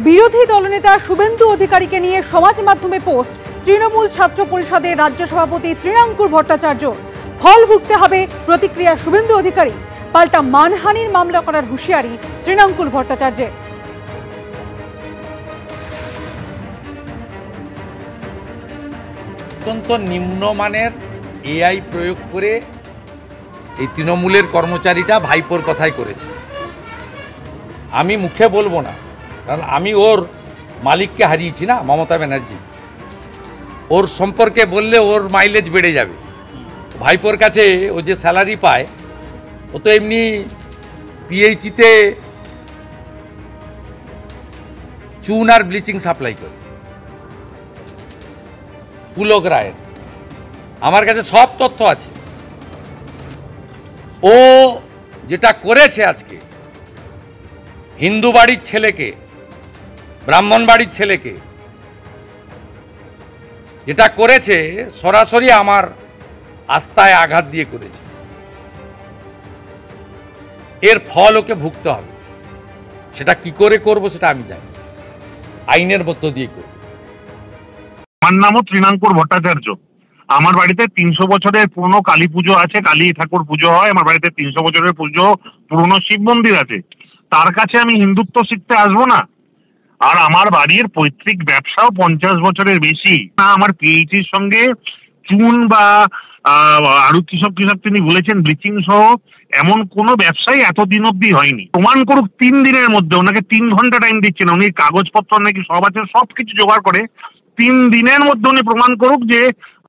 বিরোধী দলনেতা শুভেন্দু অধিকারীকে নিয়ে সমাজ মাধ্যমে পোস্ট তৃণমূল ছাত্র পরিষদের রাজ্য সভাপতি তৃণাঙ্কুর ভট্টাচার্য। ফল ভুগতে হবে প্রতিক্রিয়া শুভেন্দু অধিকারী, পাল্টা মানহানির মামলা করার হুঁশিয়ারি তৃণাঙ্কুর ভট্টাচার্যের। অত্যন্ত নিম্নমানের এআই প্রয়োগ করে এই তৃণমূলের কর্মচারীটা ভাইপোর কথাই করেছে। আমি মুখে বলবো না, কারণ আমি ওর মালিককে হারিয়েছি না, মমতা ব্যানার্জি। ওর সম্পর্কে বললে ওর মাইলেজ বেড়ে যাবে। ভাইপোর কাছে ও যে স্যালারি পায়, ও তো এমনি পিএইচিতে চুন আর ব্লিচিং সাপ্লাই করে। পুলক রায়ের আমার কাছে সব তথ্য আছে। ও যেটা করেছে আজকে, হিন্দু বাড়ির ছেলেকে, ব্রাহ্মণ বাড়ির ছেলেকে যেটা করেছে, সরাসরি আমার আস্থায় আঘাত দিয়ে করেছে। এর ফল ওকে ভুগতে হবে। সেটা কি করে করব সেটা আমি জানি, আইনের মধ্য দিয়ে করব। আমার নামও তৃণাঙ্কুর ভট্টাচার্য। আমার বাড়িতে 300 বছরের পুরনো কালী পুজো আছে, কালী ঠাকুর পুজো হয়। আমার বাড়িতে 300 বছরের পুরনো শিব মন্দির আছে। তার কাছে আমি হিন্দুত্ব শিখতে আসবো না? আর আমার বাড়ির পৈতৃক ব্যবসাও 50 বছরের বেশি না। আমার পিএইচির সঙ্গে চুন বা আরো কিসব তিনি বলেছেন ব্লিচিং সহ এমন কোনো ব্যবসায়ী এতদিন অব্দি হয়নি। প্রমাণ করুক 3 দিনের মধ্যে। ওনাকে 3 ঘন্টা টাইম দিচ্ছে না, উনি কাগজপত্র নাকি সব আছে, সবকিছু জোগাড় করে 3 দিনের মধ্যে উনি প্রমাণ করুক যে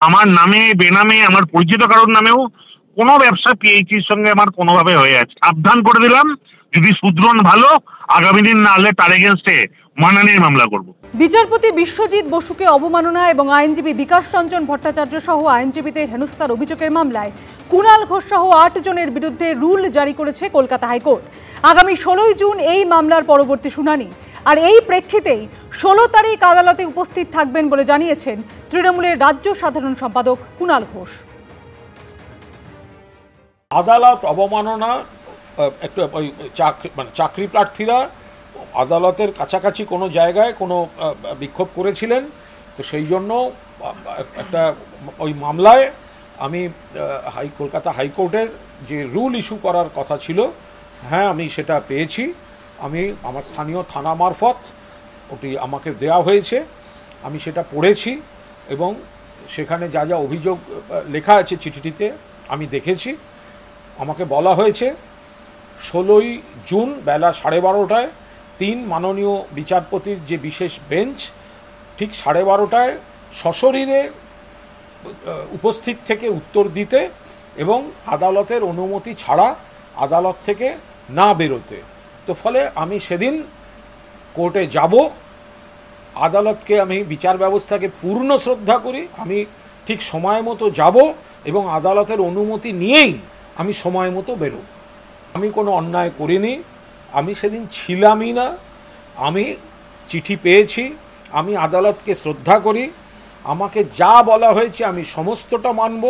আমার নামে, বেনামে, আমার পরিচিত কারোর নামেও কোনো ব্যবসা পিএইচির সঙ্গে আমার কোনোভাবে হয়ে আছে। সাবধান করে দিলাম, যদি শুধরন ভালো, আগামী দিন না হলে তার এগেনস্টে মানহানির মামলা করব। বিচারপতি বিশ্বজিৎ বসুকে অবমাননা এবং আইনজীবী বিকাশ রঞ্জন ভট্টাচার্য সহ আইনজীবীদের হেনস্থার অভিযোগের মামলায় কুণাল ঘোষ সহ 8 জনের বিরুদ্ধে রুল জারি করেছে কলকাতা হাইকোর্ট। আগামী 16 জুন এই মামলার পরবর্তী শুনানি। আর এই প্রেক্ষিতেই 16 তারিখ আদালতে উপস্থিত থাকবেন বলে জানিয়েছেন তৃণমূলের রাজ্য সাধারণ সম্পাদক কুণাল ঘোষ। আদালত অবমাননা, একটু চাকরি প্রার্থীরা আদালতের কাছাকাছি কোনো জায়গায় কোনো বিক্ষোভ করেছিলেন, তো সেই জন্য একটা ওই মামলায় আমি কলকাতা হাইকোর্টের যে রুল ইস্যু করার কথা ছিল, হ্যাঁ আমি সেটা পেয়েছি। আমি আমার স্থানীয় থানা মারফত ওটি আমাকে দেওয়া হয়েছে, আমি সেটা পড়েছি এবং সেখানে যা যা অভিযোগ লেখা আছে চিঠিটিতে আমি দেখেছি। আমাকে বলা হয়েছে 16ই জুন বেলা 12:30টায় 3 মাননীয় বিচারপতির যে বিশেষ বেঞ্চ ঠিক 12:30টায় সশরীরে উপস্থিত থেকে উত্তর দিতে এবং আদালতের অনুমতি ছাড়া আদালত থেকে না বেরোতে। তো ফলে আমি সেদিন কোর্টে যাব। আদালতকে আমি বিচার ব্যবস্থাকে পূর্ণ শ্রদ্ধা করি। আমি ঠিক সময় মতো যাব এবং আদালতের অনুমতি নিয়েই আমি সময় মতো বেরোব। আমি কোনো অন্যায় করিনি, আমি সেদিন ছিলামই না। আমি চিঠি পেয়েছি, আমি আদালতকে শ্রদ্ধা করি। আমাকে যা বলা হয়েছে আমি সমস্তটা মানব।